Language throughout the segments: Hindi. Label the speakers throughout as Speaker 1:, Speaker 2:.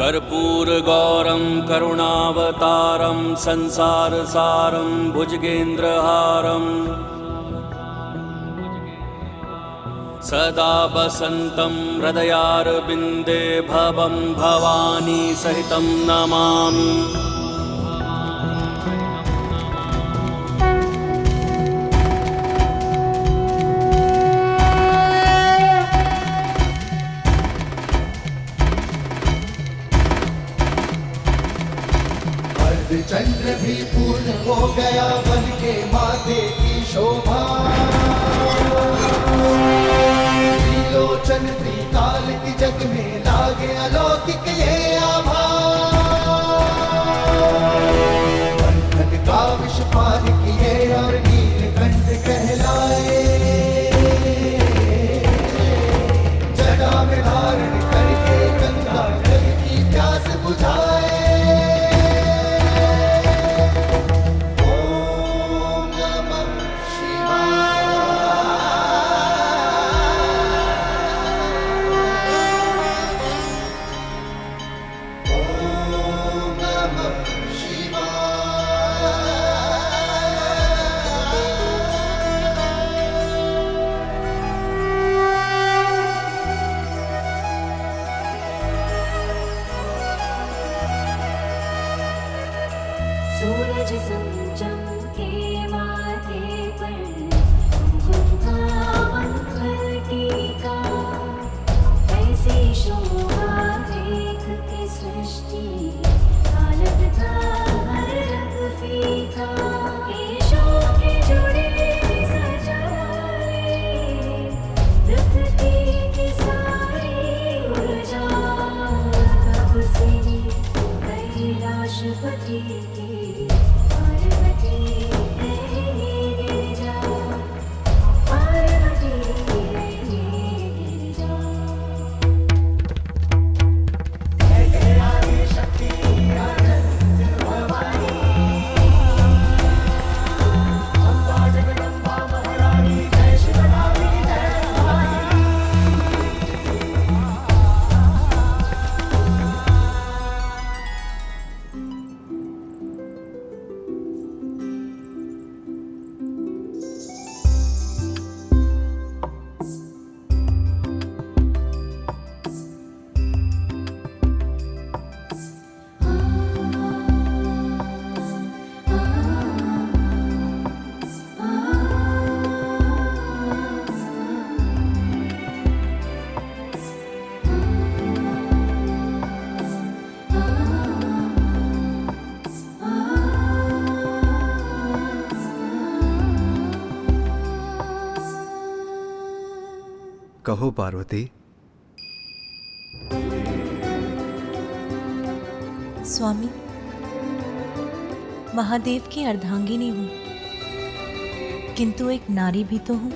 Speaker 1: कर्पूरगौरं करुणावतारं संसारसारं भुजगेन्द्रहारं सदा वसन्तं हृदयारविन्दे भवं भवानी सहितं नमामि।
Speaker 2: चंद्र भी पूर्ण हो गया बन के माथे की शोभा, त्रिलोचन त्रिकाल की जग में लागे अलौकिक ये आभा। बंधन का विष पार किए और नीलकंठ कहलाए, जटा में धारण करके गंगा जल की प्यास बुझाए।
Speaker 3: सूरज चमके माथे पर कुमकुम का मंगल टीका, ऐसी शोभा देख के सृष्टि आलम था हर रंग फीका। केशों के जुड़े सजाए प्रकृति की सारी ऊर्जा, तब से कैलाशपति की
Speaker 4: कहो पार्वती।
Speaker 5: स्वामी, महादेव की अर्धांगिनी हूँ, किंतु एक नारी भी तो हूँ।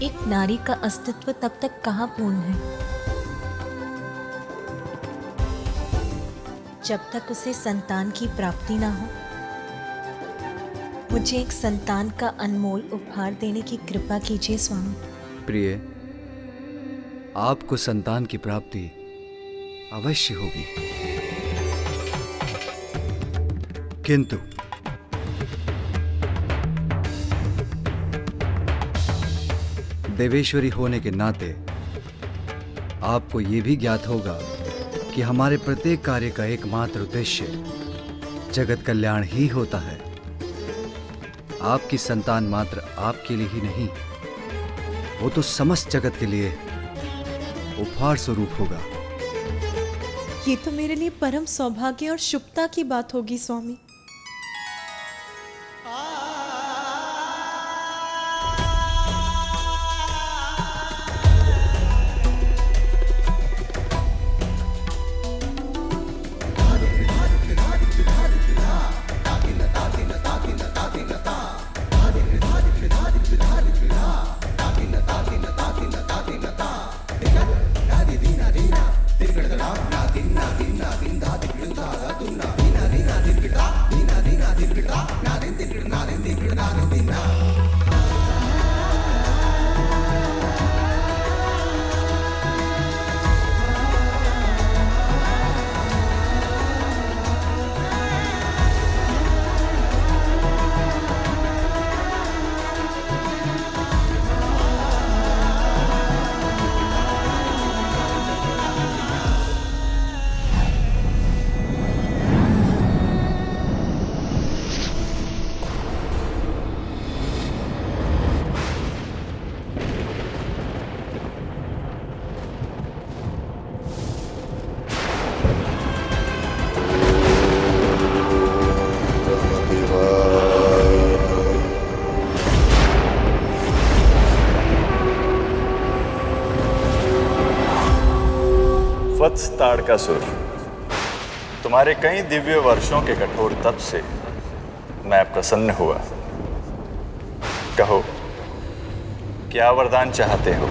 Speaker 5: एक नारी का अस्तित्व तब तक कहाँ पूर्ण है जब तक उसे संतान की प्राप्ति ना हो। मुझे एक संतान का अनमोल उपहार देने की कृपा कीजिए स्वामी।
Speaker 4: प्रिय, आपको संतान की प्राप्ति अवश्य होगी, किंतु देवेश्वरी होने के नाते आपको यह भी ज्ञात होगा कि हमारे प्रत्येक कार्य का एकमात्र उद्देश्य जगत कल्याण ही होता है। आपकी संतान मात्र आपके लिए ही नहीं, वो तो समस्त जगत के लिए उपहार स्वरूप होगा।
Speaker 5: ये तो मेरे लिए परम सौभाग्य और शुभता की बात होगी स्वामी।
Speaker 2: Dina,
Speaker 6: वत्स ताड़कासुर, तुम्हारे कई दिव्य वर्षों के कठोर तप से मैं प्रसन्न हुआ। कहो, क्या वरदान चाहते हो?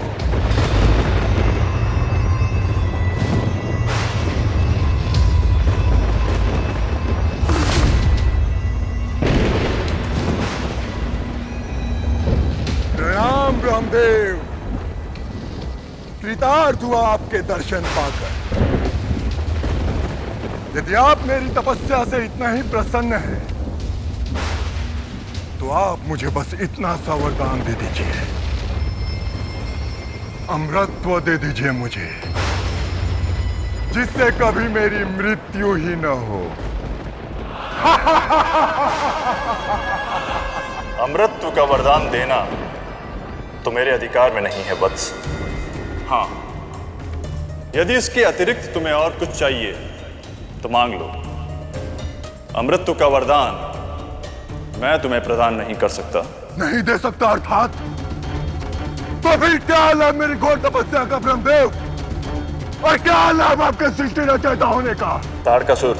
Speaker 7: प्रणाम ब्रह्मदेव, कृतार्थ हुआ आपके दर्शन पाकर। यदि आप मेरी तपस्या से इतना ही प्रसन्न हैं, तो आप मुझे बस इतना सा वरदान दे दीजिए। अमृतत्व दे दीजिए मुझे, जिससे कभी मेरी मृत्यु ही न हो।
Speaker 6: अमृतत्व का वरदान देना तो मेरे अधिकार में नहीं है वत्स। हाँ, यदि इसके अतिरिक्त तुम्हें और कुछ चाहिए तो मांग लो। अमृतत्व का वरदान मैं तुम्हें प्रदान नहीं कर सकता।
Speaker 7: नहीं दे सकता अर्थात? तो फिर क्या लाभ मेरी घोर तपस्या का ब्रह्मदेव, और क्या लाभ आपके सृष्टि रचयिता होने का?
Speaker 6: ताड़कासुर,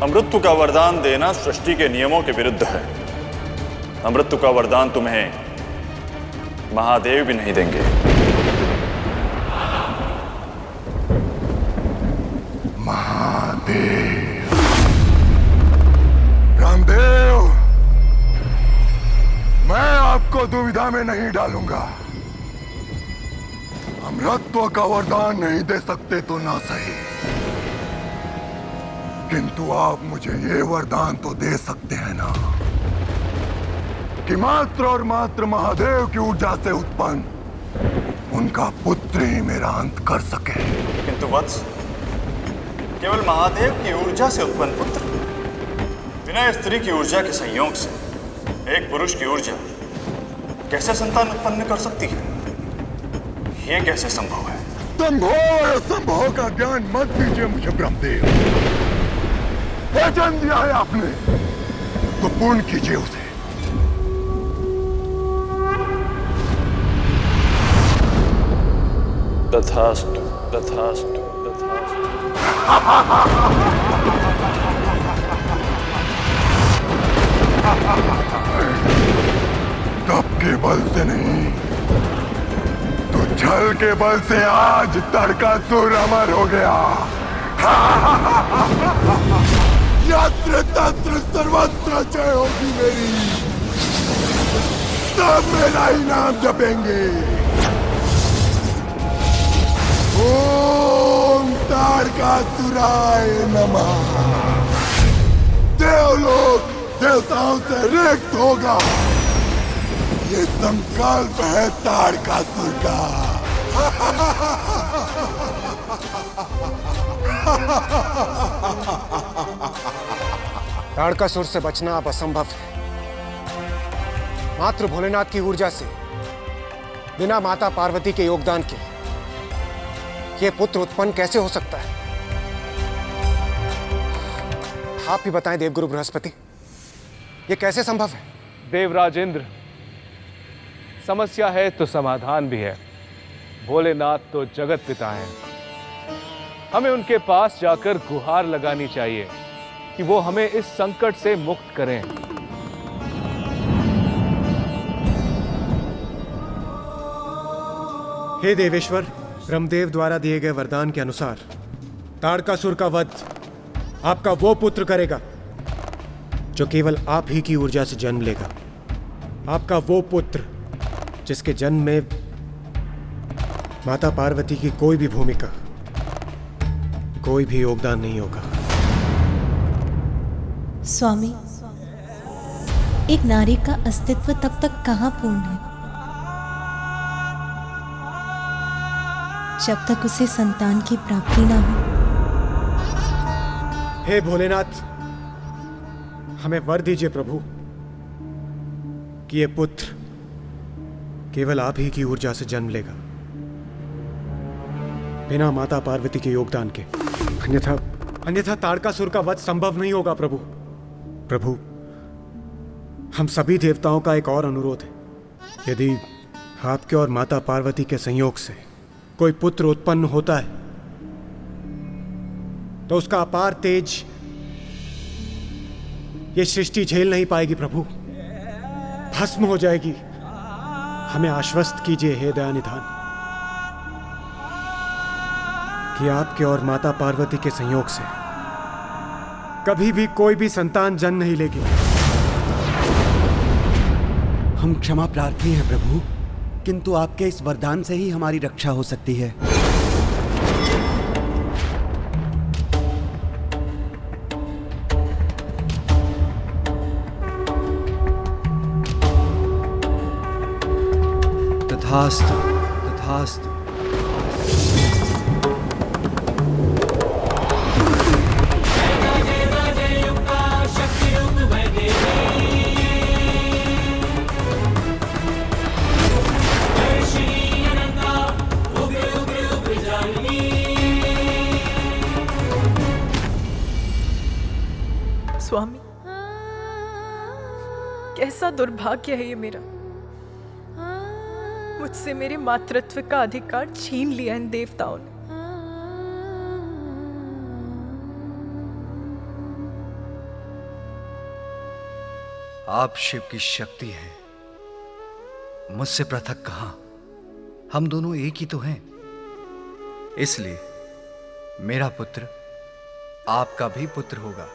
Speaker 6: अमृतत्व का वरदान देना सृष्टि के नियमों के विरुद्ध है। अमृतत्व का वरदान तुम्हें महादेव भी नहीं देंगे।
Speaker 7: महादेव? रामदेव, मैं आपको दुविधा में नहीं डालूंगा। अमृतत्व का वरदान नहीं दे सकते तो ना सही, किंतु आप मुझे ये वरदान तो दे सकते हैं ना, कि मात्र और मात्र महादेव की ऊर्जा से उत्पन्न उनका पुत्र ही मेरा अंत कर सके।
Speaker 6: किंतु वत्स, केवल महादेव की ऊर्जा से उत्पन्न पुत्र बिना स्त्री की ऊर्जा के संयोग से एक पुरुष की ऊर्जा कैसे संतान उत्पन्न कर सकती है? ये कैसे संभव है?
Speaker 7: संभव और असंभव का ज्ञान मत दीजिए मुझे ब्रह्मदेव। वचन दिया है आपने तो पूर्ण कीजिए उसे।
Speaker 6: तथास्तु, तथास्तु, तथास्तु।
Speaker 7: तप के बल से नहीं तो छल के बल से आज ताड़कासुर अमर हो गया। यत्र तत्र सर्वत्र जय होगी मेरी, सब मेरा ही नाम जपेंगे। ओम ताड़कासुराय नमः। देवलोक देवताओं से रिक्त होगा, ये संकल्प है ताड़कासुर का।
Speaker 8: ताड़कासुर से बचना अब असंभव है। मात्र भोलेनाथ की ऊर्जा से, बिना माता पार्वती के योगदान के ये पुत्र उत्पन्न कैसे हो सकता है? आप ही बताएं देवगुरु बृहस्पति, ये कैसे संभव है?
Speaker 9: देवराजेंद्र, समस्या है तो समाधान भी है। भोलेनाथ तो जगत पिता हैं। हमें उनके पास जाकर गुहार लगानी चाहिए कि वो हमें इस संकट से मुक्त करें।
Speaker 8: हे देवेश्वर, ब्रह्मदेव द्वारा दिए गए वरदान के अनुसार ताड़कासुर का वध आपका वो पुत्र करेगा जो केवल आप ही की ऊर्जा से जन्म लेगा। आपका वो पुत्र जिसके जन्म में माता पार्वती की कोई भी भूमिका, कोई भी योगदान नहीं होगा।
Speaker 5: स्वामी, एक नारी का अस्तित्व तब तक कहाँ पूर्ण है जब तक उसे संतान की प्राप्ति ना हो।
Speaker 8: हे भोलेनाथ, हमें वर दीजिए प्रभु कि ये पुत्र केवल आप ही की ऊर्जा से जन्म लेगा, बिना माता पार्वती के योगदान के। अन्यथा ताड़कासुर का वध संभव नहीं होगा प्रभु। प्रभु, हम सभी देवताओं का एक और अनुरोध है। यदि आपके और माता पार्वती के संयोग से कोई पुत्र उत्पन्न होता है तो उसका अपार तेज ये सृष्टि झेल नहीं पाएगी प्रभु, भस्म हो जाएगी। हमें आश्वस्त कीजिए हे दयानिधान कि आपके और माता पार्वती के संयोग से कभी भी कोई भी संतान जन्म नहीं लेगी।
Speaker 10: हम क्षमा प्रार्थी हैं प्रभु, किंतु आपके इस वरदान से ही हमारी रक्षा हो सकती है।
Speaker 4: तथास्तु तथास्तु।
Speaker 11: स्वामी, कैसा दुर्भाग्य है ये मेरा। मुझसे मेरे मातृत्व का अधिकार छीन लिया इन देवताओं ने।
Speaker 4: आप शिव की शक्ति हैं, मुझसे पृथक कहां। हम दोनों एक ही तो हैं। इसलिए मेरा पुत्र आपका भी पुत्र होगा।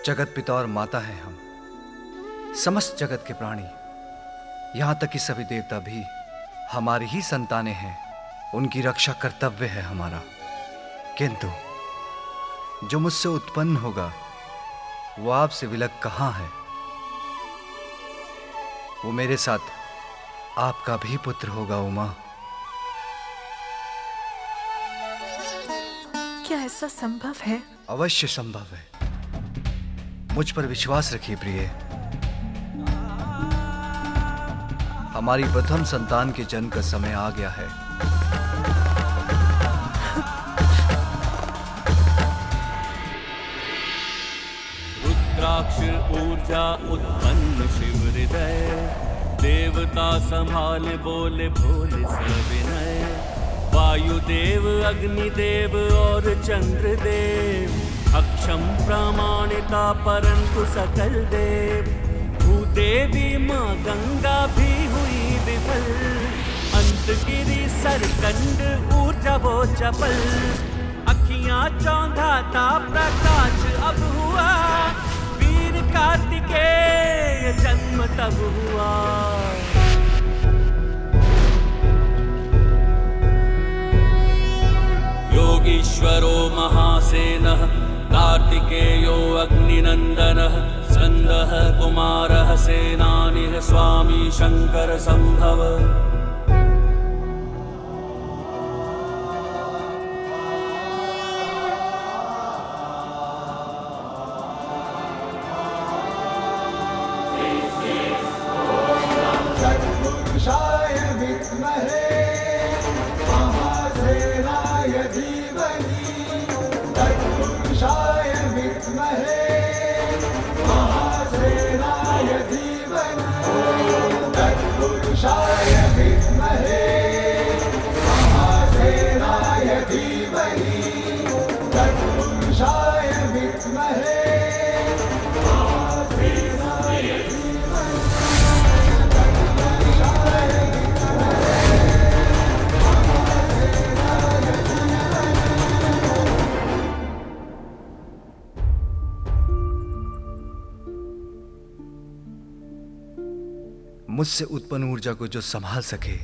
Speaker 4: जगत पिता और माता हैं हम, समस्त जगत के प्राणी, यहां तक कि सभी देवता भी हमारी ही संतानें हैं। उनकी रक्षा कर्तव्य है हमारा। किंतु जो मुझसे उत्पन्न होगा वो आपसे विलग कहां है। वो मेरे साथ आपका भी पुत्र होगा उमा।
Speaker 11: क्या ऐसा संभव है?
Speaker 4: अवश्य संभव है। मुझ पर विश्वास रखिए प्रिय। हमारी प्रथम संतान के जन्म का समय आ गया है।
Speaker 1: रुद्राक्ष ऊर्जा उत्पन्न शिव हृदय, देवता संभाले बोले भोले सविनय। वायुदेव अग्निदेव और चंद्रदेव, अक्षम प्रामाणिता परंतु सकल देव। भूदेवी माँ गंगा भी हुई विफल, अंत गिरी सरकंड ऊर्जा वो चपल। अखियां चौंधाता प्रकाश अब हुआ, वीर कार्तिकेय जन्म तब हुआ। योगीश्वरो महासेनः, कार्तिकेयो अग्निनन्दनः, स्कन्दः कुमारः सेनानिः, स्वामी शंकर संभव।
Speaker 2: तत्पुरुषाय विद्महे महासेनाय धीमहि, तत्पुरुषाय विद्महे महासेनाय धीमहि, तत्पुरुषाय विद्महे महासेनाय धीमहि, तत्पुरुषाय विद्महे महासेनाय धीमहि।
Speaker 4: मुझसे उत्पन्न ऊर्जा को जो संभाल सके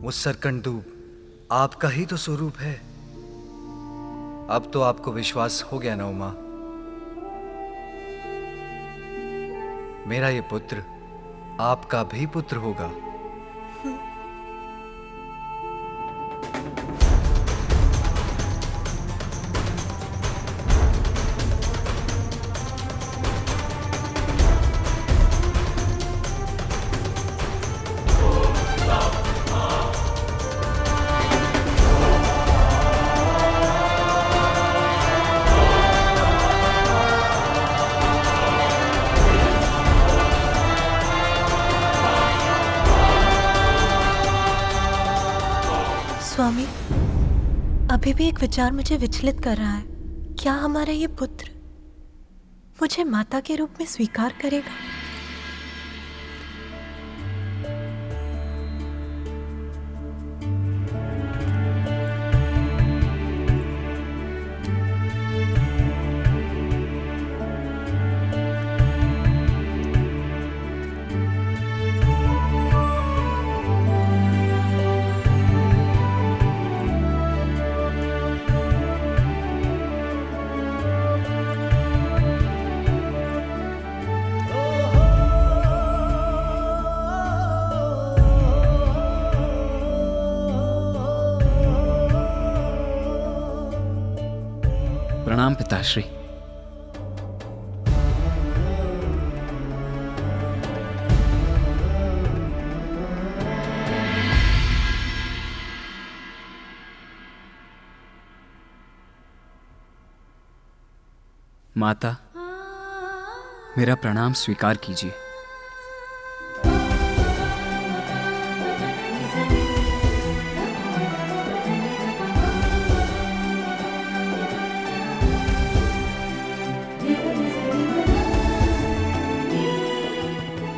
Speaker 4: वो सरकंडूब आपका ही तो स्वरूप है। अब तो आपको विश्वास हो गया ना उमा। मेरा ये पुत्र आपका भी पुत्र होगा।
Speaker 5: अभी भी एक विचार मुझे विचलित कर रहा है। क्या हमारा ये पुत्र मुझे माता के रूप में स्वीकार करेगा?
Speaker 12: प्रणाम पिताश्री। माता, मेरा प्रणाम स्वीकार कीजिए।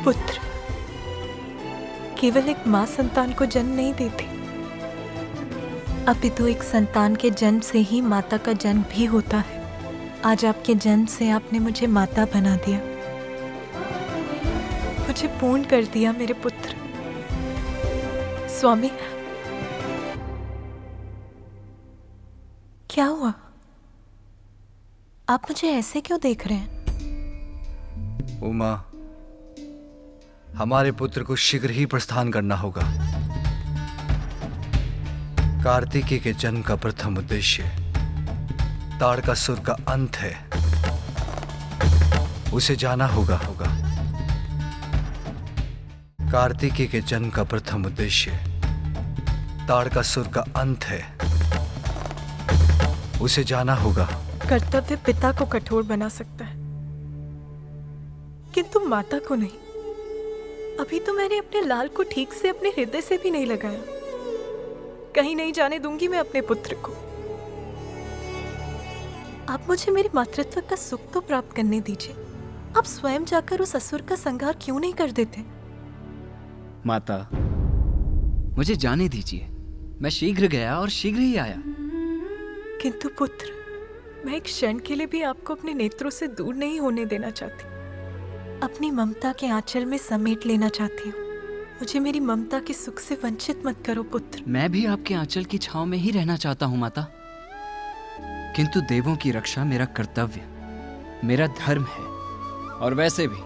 Speaker 11: पुत्र केवल एक माँ संतान को जन्म नहीं देती,
Speaker 5: अपितु एक संतान के जन्म से ही माता का जन्म भी होता है। आज आपके जन्म से आपने मुझे माता बना दिया,
Speaker 11: मुझे पूर्ण कर दिया मेरे पुत्र। स्वामी,
Speaker 5: क्या हुआ? आप मुझे ऐसे क्यों देख रहे हैं?
Speaker 4: उमा, हमारे पुत्र को शीघ्र ही प्रस्थान करना होगा। कार्तिकेय के जन्म का प्रथम उद्देश्य ताड़कासुर का अंत है। उसे जाना होगा। कार्तिकेय के जन्म का प्रथम उद्देश्य ताड़कासुर का अंत है। उसे जाना होगा।
Speaker 11: कर्तव्य पिता को कठोर बना सकता है, किंतु माता को नहीं। अभी तो मैंने अपने लाल को ठीक से अपने हृदय से भी नहीं लगाया। कहीं नहीं जाने दूंगी मैं अपने पुत्र को। आप मुझे मेरे मातृत्व का सुख तो प्राप्त करने दीजिए। आप स्वयं जाकर उस असुर का संहार क्यों नहीं कर देते?
Speaker 12: माता, मुझे जाने दीजिए। मैं शीघ्र गया और शीघ्र ही आया।
Speaker 11: किंतु पुत्र, मैं एक क्षण के लिए भी आपको अपने नेत्रों से दूर नहीं होने देना चाहती।
Speaker 5: अपनी ममता के आंचल में समेट लेना चाहती हूँ। मुझे मेरी ममता के सुख से वंचित मत करो पुत्र।
Speaker 12: मैं भी आपके आंचल की छांव में ही रहना चाहता हूँ माता, किंतु देवों की रक्षा मेरा कर्तव्य, मेरा धर्म है। और वैसे भी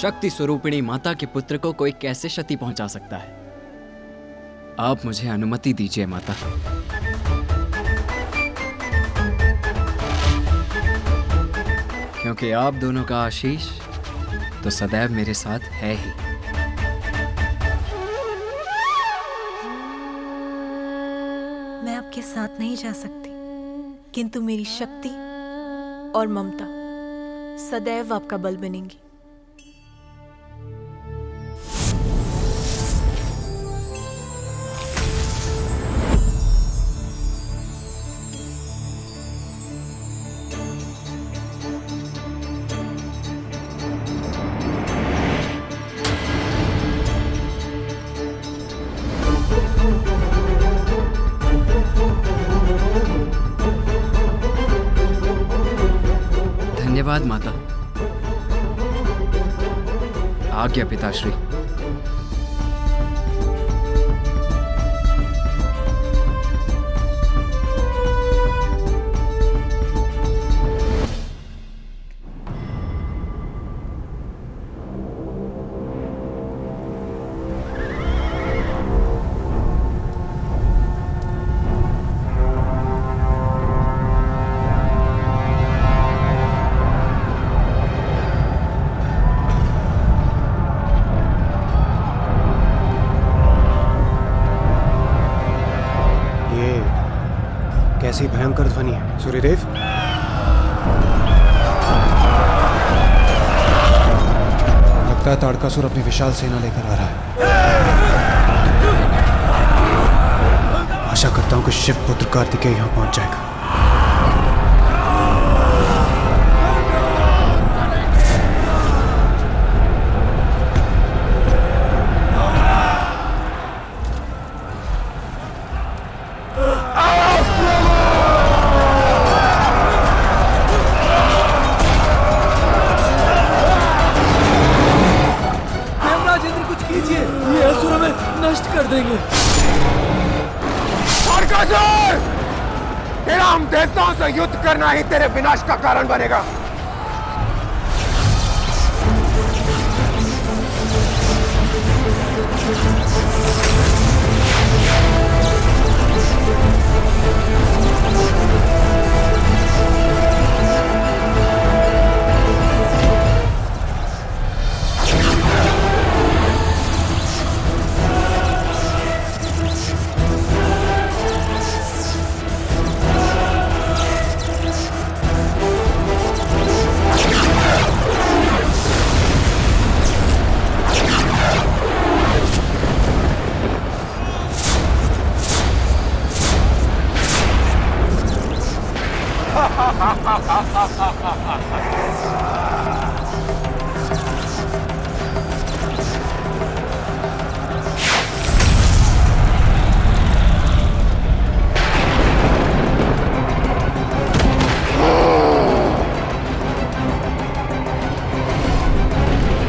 Speaker 12: शक्ति स्वरूपिणी माता के पुत्र को कोई कैसे क्षति पहुंचा सकता है? आप मुझे अनुमति दीजिए माता। क्योंकि आप दोनों का आशीष तो सदैव मेरे साथ है ही।
Speaker 5: मैं आपके साथ नहीं जा सकती, किंतु मेरी शक्ति और ममता सदैव आपका बल बनेंगी।
Speaker 12: धन्यवाद माता। आज्ञा पिताश्री।
Speaker 8: कैसी भयंकर ध्वनि है सूर्यदेव। लगता है ताड़कासुर अपनी विशाल सेना लेकर आ रहा है। आशा करता हूं कि शिव पुत्र कार्तिकेय यहां पहुंच जाएगा।
Speaker 7: तेरा हम देवताओं से युद्ध करना ही तेरे विनाश का कारण बनेगा।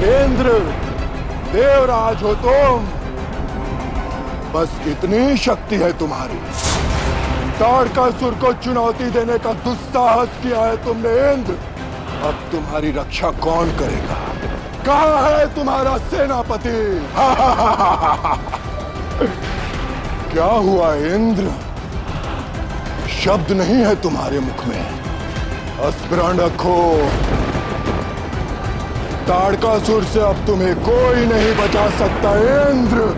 Speaker 7: इंद्र, देवराज हो तुम, बस इतनी शक्ति है तुम्हारी। ताड़कासुर को चुनौती देने का दुस्साहस किया है तुमने इंद्र। अब तुम्हारी रक्षा कौन करेगा? कहाँ है तुम्हारा सेनापति? क्या हुआ इंद्र? शब्द नहीं है तुम्हारे मुख में। स्मरण रखो, ताड़कासुर से अब तुम्हें कोई नहीं बचा सकता इंद्र।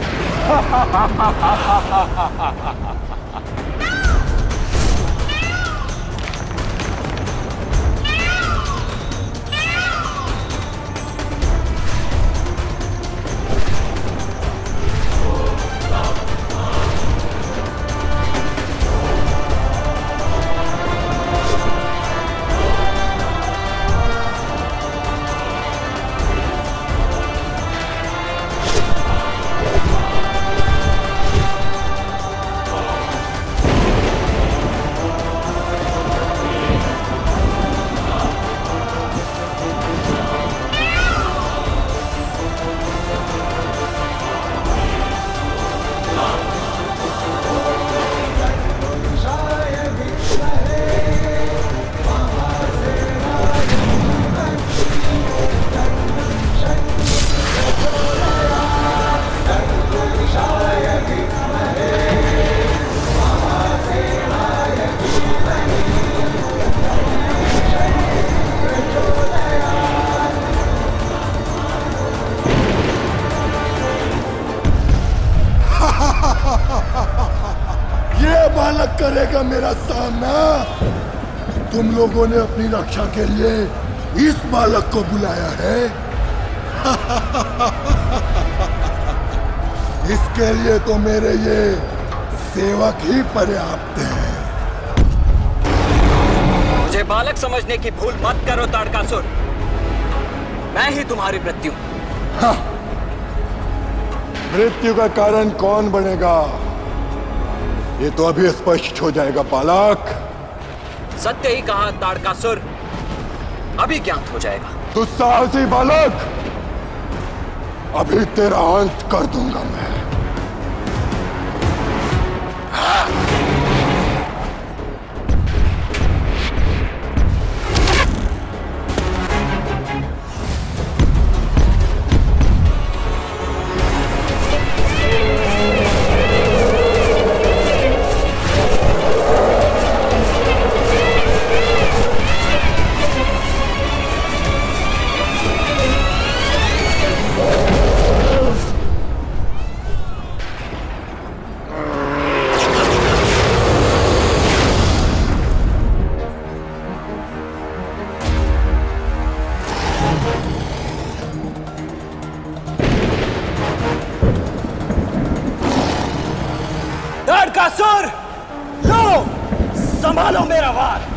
Speaker 7: बालक करेगा मेरा सामना। तुम लोगों ने अपनी रक्षा के लिए इस बालक को बुलाया है। इसके लिए तो मेरे ये सेवक ही पर्याप्त हैं।
Speaker 12: मुझे बालक समझने की भूल मत करो ताड़कासुर। मैं ही तुम्हारी मृत्यु।
Speaker 7: हाँ, मृत्यु का कारण कौन बनेगा ये तो अभी स्पष्ट हो जाएगा बालक।
Speaker 12: सत्य ही कहा ताड़कासुर, अभी ज्ञात हो जाएगा।
Speaker 7: दुस्साहसी बालक, अभी तेरा अंत कर दूंगा मैं।
Speaker 13: संभालो मेरा वार।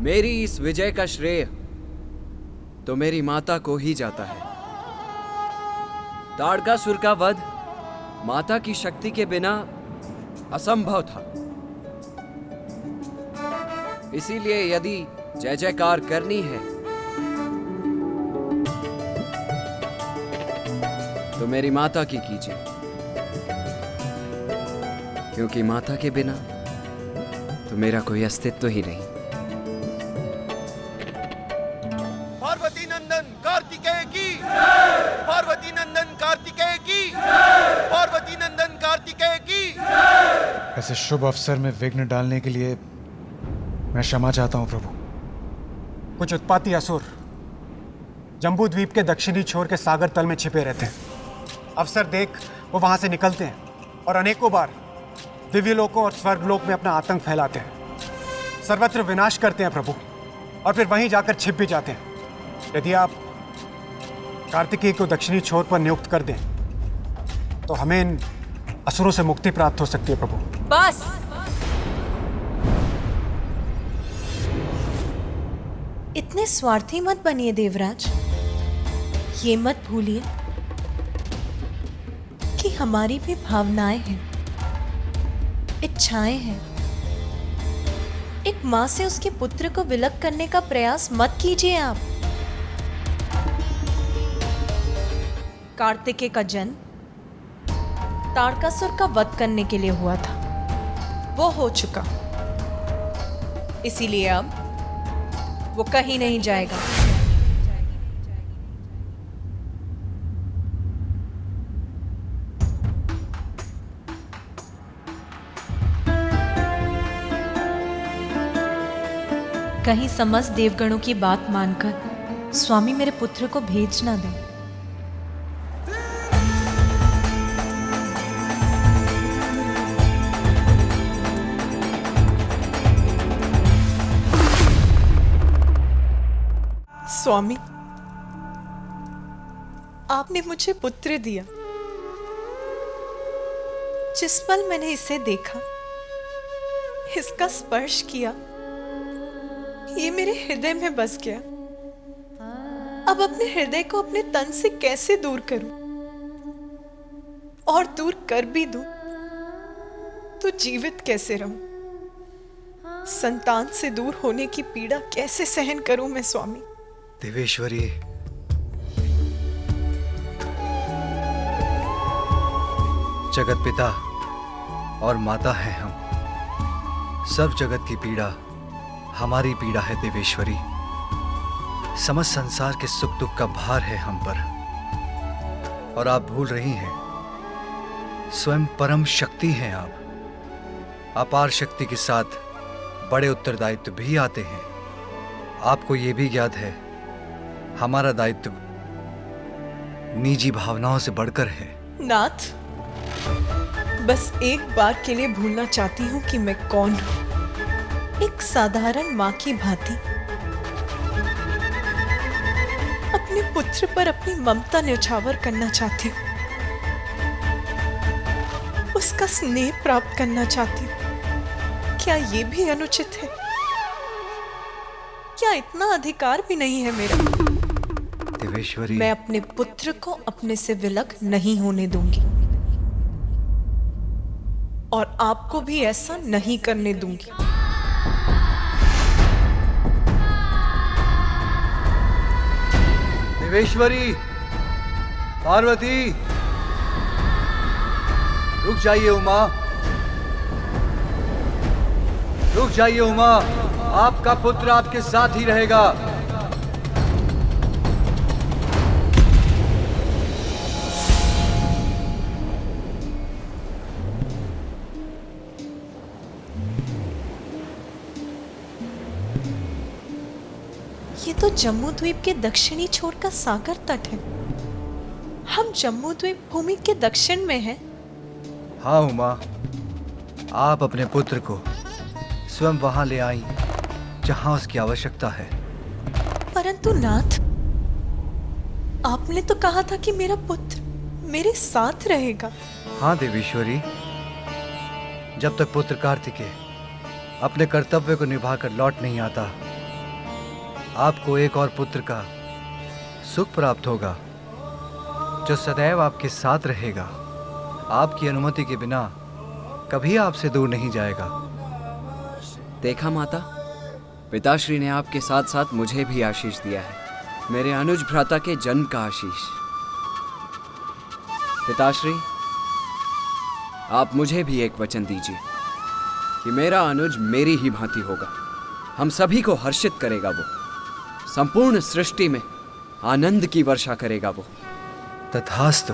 Speaker 12: मेरी इस विजय का श्रेय तो मेरी माता को ही जाता है। ताड़कासुर का वध माता की शक्ति के बिना असंभव था। इसीलिए यदि जय जयकार करनी है तो मेरी माता की कीजिए, क्योंकि माता के बिना तो मेरा कोई अस्तित्व ही नहीं।
Speaker 13: पार्वती नंदन कार्तिकेय की, पार्वती नंदन कार्तिकेय की, पार्वती नंदन कार्तिकेय की।
Speaker 14: ऐसे शुभ अवसर में विघ्न डालने के लिए मैं क्षमा चाहता हूं प्रभु।
Speaker 8: कुछ उत्पाती असुर जम्बू द्वीप के दक्षिणी छोर के सागर तल में छिपे रहते हैं। अवसर देख वो वहां से निकलते हैं और अनेकों बार दिव्यलोकों और स्वर्गलोक में अपना आतंक फैलाते हैं। सर्वत्र विनाश करते हैं प्रभु, और फिर वहीं जाकर छिप भी जाते हैं। यदि आप कार्तिकेय को दक्षिणी छोर पर नियुक्त कर दें तो हमें इन असुरों से मुक्ति प्राप्त हो सकती है प्रभु।
Speaker 11: बस,
Speaker 5: इतने स्वार्थी मत बनिए देवराज। ये मत भूलिए कि हमारी भी भावनाएं हैं, इच्छाएं हैं। एक मां से उसके पुत्र को विलग करने का प्रयास मत कीजिए आप। कार्तिकेय का जन्म ताड़कासुर का वध करने के लिए हुआ था, वो हो चुका। इसीलिए अब वो कहीं नहीं जाएगा। कहीं समस्त देवगणों की बात मानकर स्वामी मेरे पुत्र को भेज ना दें। स्वामी, आपने मुझे पुत्र दिया। जिस पल मैंने इसे देखा, इसका स्पर्श किया, ये मेरे हृदय में बस गया।
Speaker 11: अब अपने हृदय को अपने तन से कैसे दूर करूं? और दूर कर भी दूं तो जीवित कैसे रहूं? संतान से दूर होने की पीड़ा कैसे सहन करूं मैं स्वामी?
Speaker 4: देवेश्वरी, जगत पिता और माता हैं हम। सब जगत की पीड़ा हमारी पीड़ा है देवेश्वरी। समस्त संसार के सुख दुख का भार है हम पर। और आप भूल रही हैं, स्वयं परम शक्ति हैं आप। अपार शक्ति के साथ बड़े उत्तरदायित्व भी आते हैं। आपको ये भी ज्ञात है, हमारा दायित्व निजी भावनाओं से बढ़कर है।
Speaker 11: नाथ, बस एक बार के लिए भूलना चाहती हूँ कि मैं कौन हूँ। एक साधारण माँ की भांति अपने पुत्र पर अपनी ममता न्यौछावर करना चाहती हूँ। उसका स्नेह प्राप्त करना चाहती हूँ। क्या ये भी अनुचित है? क्या इतना अधिकार भी नहीं है मेरा?
Speaker 4: देवेश्वरी,
Speaker 11: मैं अपने पुत्र को अपने से विलग नहीं होने दूंगी और आपको भी ऐसा नहीं करने दूंगी।
Speaker 4: देवेश्वरी, पार्वती, रुक जाइए उमा, रुक जाइए उमा। आपका पुत्र आपके साथ ही रहेगा।
Speaker 11: ये तो जम्मू द्वीप के दक्षिणी छोर का सागर तट है। हम जम्मू द्वीप भूमि के दक्षिण में हैं।
Speaker 4: हाँ उमा, आप अपने पुत्र को स्वयं वहां ले आई जहां उसकी आवश्यकता है।
Speaker 11: परंतु नाथ, आपने तो कहा था कि मेरा पुत्र मेरे साथ रहेगा।
Speaker 4: हाँ देवेश्वरी, जब तक पुत्र कार्तिकेय अपने कर्तव्य को निभाकर लौट नहीं आता, आपको एक और पुत्र का सुख प्राप्त होगा जो सदैव आपके साथ रहेगा। आपकी अनुमति के बिना कभी आपसे दूर नहीं जाएगा।
Speaker 12: देखा माता, पिताश्री ने आपके साथ साथ मुझे भी आशीष दिया है, मेरे अनुज भ्राता के जन्म का आशीष। पिताश्री, आप मुझे भी एक वचन दीजिए कि मेरा अनुज मेरी ही भांति होगा, हम सभी को हर्षित करेगा, वो संपूर्ण सृष्टि में आनंद की वर्षा करेगा वो।
Speaker 4: तथास्तु।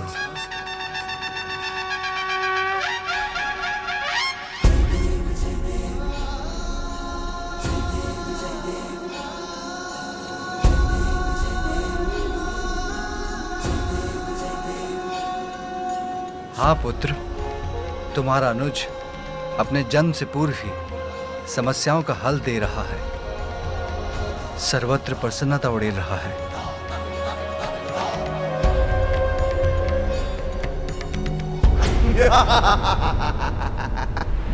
Speaker 4: हाँ पुत्र, तुम्हारा अनुज अपने जन्म से पूर्व ही समस्याओं का हल दे रहा है, सर्वत्र प्रसन्नता उड़ेल रहा है।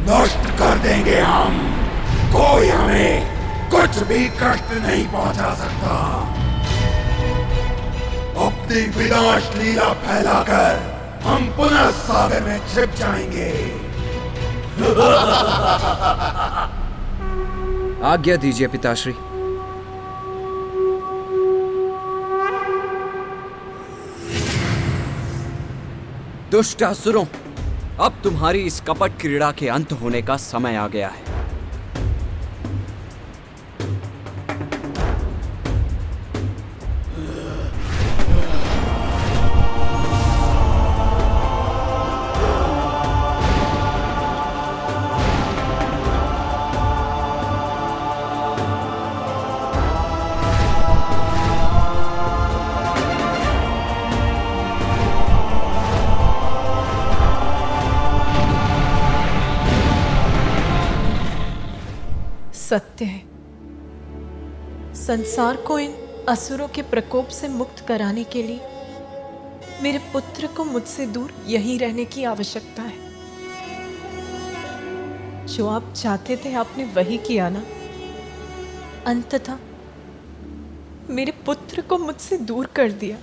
Speaker 7: नष्ट कर देंगे हम, कोई हमें कुछ भी कष्ट नहीं पहुंचा सकता। अपनी विनाश लीला फैलाकर हम पुनः सागर में छिप जाएंगे।
Speaker 12: आज्ञा दीजिए पिताश्री। दुष्ट असुरों, अब तुम्हारी इस कपट क्रीड़ा के अंत होने का समय आ गया है।
Speaker 11: सत्य है, संसार को इन असुरों के प्रकोप से मुक्त कराने के लिए मेरे पुत्र को मुझसे दूर यहीं रहने की आवश्यकता है। जो आप चाहते थे आपने वही किया ना। अंततः मेरे पुत्र को मुझसे दूर कर दिया।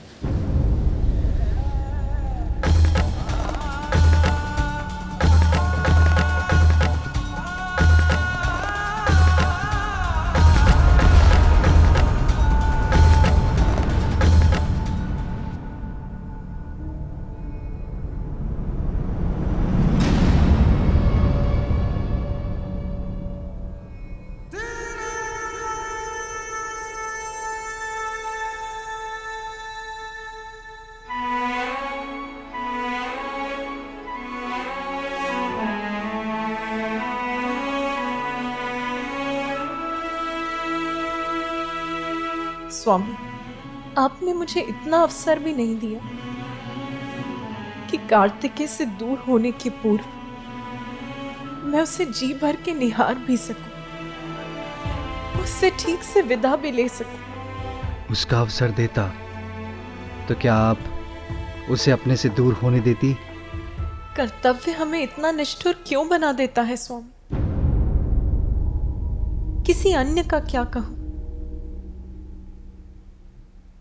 Speaker 11: स्वामी, आपने मुझे इतना अवसर भी नहीं दिया कि कार्तिकेय से दूर होने के पूर्व मैं उसे जी भर के निहार भी सकूं, उससे ठीक से विदा भी ले सकूं।
Speaker 4: उसका अवसर देता तो क्या आप उसे अपने से दूर होने देती?
Speaker 11: कर्तव्य हमें इतना निष्ठुर क्यों बना देता है स्वामी? किसी अन्य का क्या कहूं?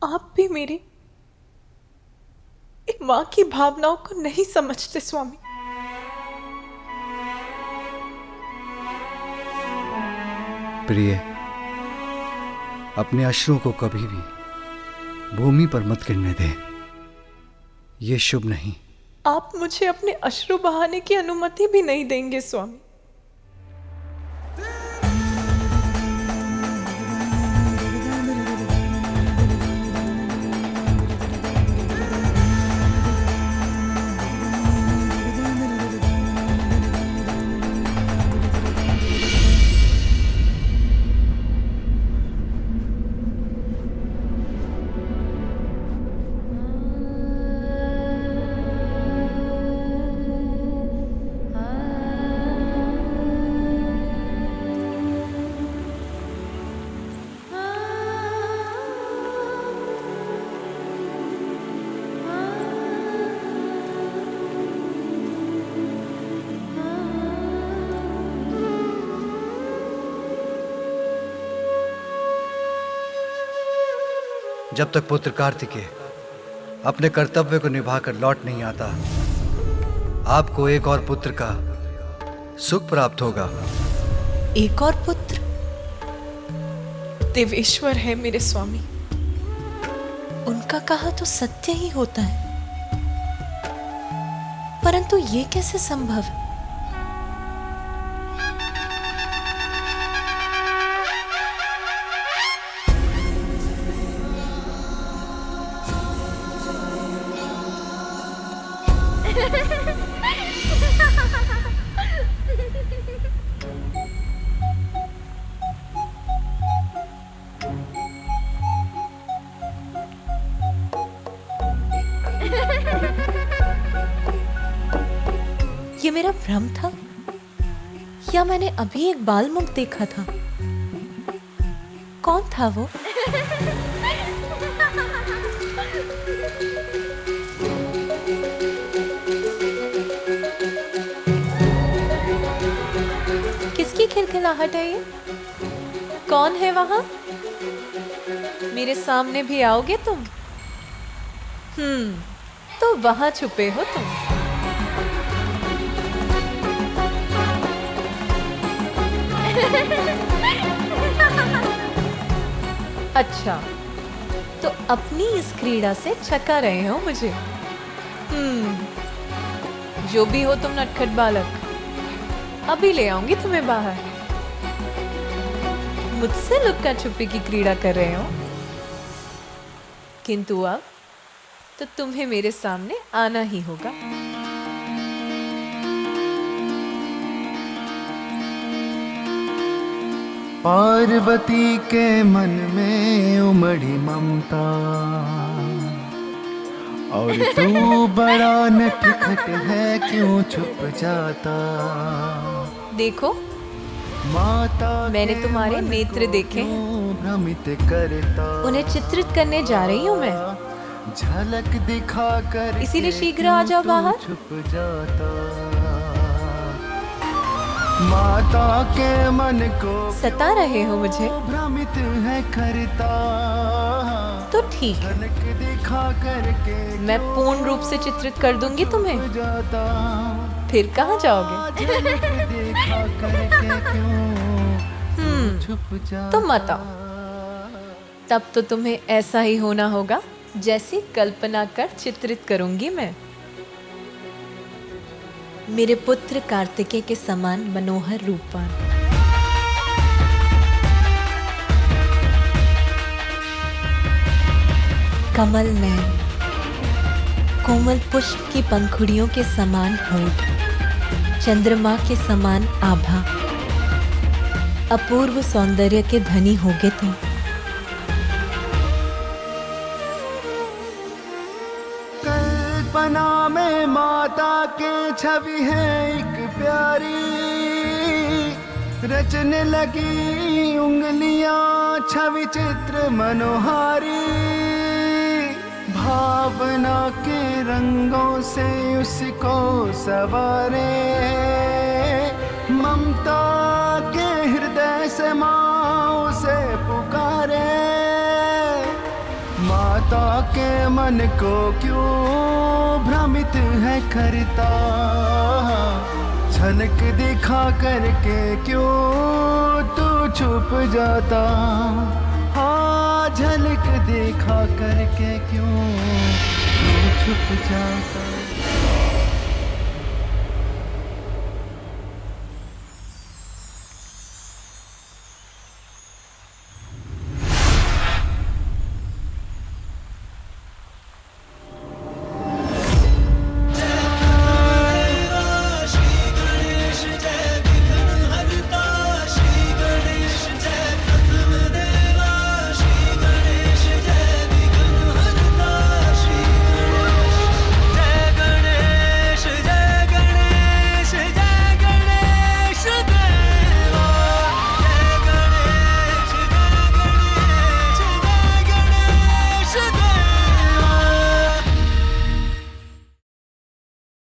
Speaker 11: आप भी मेरी एक मां की भावनाओं को नहीं समझते स्वामी।
Speaker 4: प्रिय, अपने अश्रुओं को कभी भी भूमि पर मत गिरने दे, ये शुभ नहीं।
Speaker 11: आप मुझे अपने अश्रु बहाने की अनुमति भी नहीं देंगे स्वामी।
Speaker 4: जब तक पुत्र कार्तिकेय अपने कर्तव्य को निभाकर लौट नहीं आता, आपको एक और पुत्र का सुख प्राप्त होगा।
Speaker 11: एक और पुत्र? देवेश्वर है मेरे स्वामी,
Speaker 5: उनका कहा तो सत्य ही होता है, परंतु ये कैसे संभव है? ये मेरा भ्रम था या मैंने अभी एक बाल मुख देखा था? कौन था वो? किसकी खिलखिलाहट है ये? कौन है वहां? मेरे सामने भी आओगे तुम? तो वहां छुपे हो तुम। अच्छा, तो अपनी इस क्रीड़ा से छका रहे हो मुझे। जो भी हो तुम नटखट बालक, अभी ले आऊंगी तुम्हें बाहर। मुझसे लुक्का छुपी की क्रीड़ा कर रहे हो, किंतु अब तो तुम्हें मेरे सामने आना ही होगा।
Speaker 2: पार्वती के मन में उमड़ी ममता, और तू बड़ा नटखट है क्यों छुप जाता।
Speaker 11: देखो
Speaker 2: माता
Speaker 11: मैंने तुम्हारे नेत्र देखे हैं,
Speaker 2: भ्रमित करता,
Speaker 11: उन्हें चित्रित करने जा रही हूँ मैं।
Speaker 2: झलक दिखा कर
Speaker 11: इसीलिए शीघ्र आ जाओ बाहर।
Speaker 2: छुप जाता। माता के मन को
Speaker 11: सता रहे हो मुझे?
Speaker 2: भ्रमित है करता,
Speaker 11: तो ठीक है,
Speaker 2: झलक दिखा करके
Speaker 11: मैं पूर्ण रूप से चित्रित कर दूंगी तुम्हें।
Speaker 2: जाता,
Speaker 11: फिर कहाँ जाओगे?
Speaker 2: झलक देखा करके क्यों छुप जाता।
Speaker 11: तो मत आओ, तब तो तुम्हें ऐसा ही होना होगा जैसी कल्पना कर चित्रित करूंगी मैं। मेरे पुत्र कार्तिकेय के समान मनोहर रूपवान, कमल नयन, कोमल पुष्प की पंखुड़ियों के समान होठ, चंद्रमा के समान आभा, अपूर्व सौंदर्य के धनी होगे तुम।
Speaker 2: कल्पना में माता के छवि है एक प्यारी, रचने लगी उंगलियां छवि चित्र मनोहारी, भावना के रंगों से उसको सवारे, ममता के हृदय से माँ उसे पुकारे। माता के मन को क्यों भ्रमित है करता, झलक दिखा करके क्यों तू छुप जाता। हाँ, झलक दिखा करके क्यों तू छुप जाता।